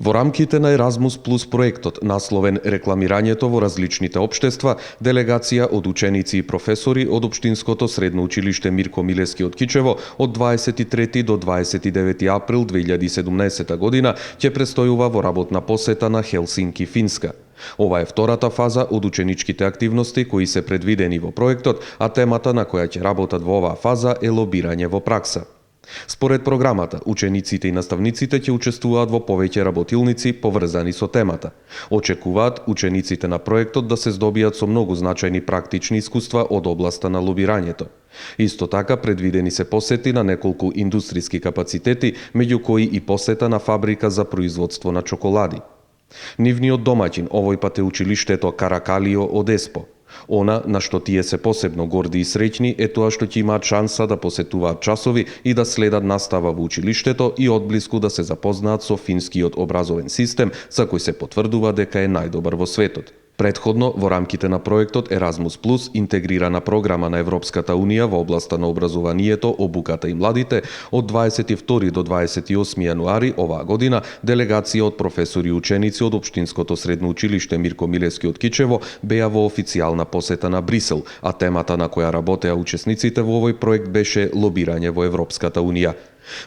Во рамките на Еразмус Плюс проектот, насловен Рекламирањето во различните општества, делегација од ученици и професори од Општинското средно училиште Мирко Милевски од Кичево од 23 до 29 април 2017 година ќе престојува во работна посета на Хелсинки, Финска. Ова е втората фаза од ученичките активности кои се предвидени во проектот, а темата на која ќе работат во оваа фаза е лобирање во пракса. Според програмата, учениците и наставниците ќе учествуваат во повеќе работилници поврзани со темата. Очекуваат учениците на проектот да се здобијат со многу значајни практични искуства од областа на лобирањето. Исто така предвидени се посети на неколку индустријски капацитети, меѓу кои и посета на фабрика за производство на чоколади. Нивниот домаќин овој пат е училиштето Каракалио од Еспо. Она на што тие се посебно горди и среќни е тоа што ќе имаат шанса да посетуваат часови и да следат настава во училиштето и одблиску да се запознаат со финскиот образовен систем, за кој се потврдува дека е најдобар во светот. Предходно, во рамките на проектот Еразмус Плюс, интегрирана програма на Европската Унија во областа на образованието, обуката и младите, од 22 до 28 јануари оваа година, делегација од професори и ученици од Општинското средно училиште Мирко Милевски од Кичево беа во официјална посета на Брисел, а темата на која работеа учесниците во овој проект беше лобирање во Европската Унија.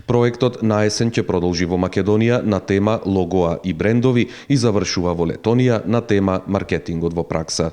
Проектот на есен ќе продолжи во Македонија на тема логоа и брендови и завршува во Летонија на тема маркетингот во пракса.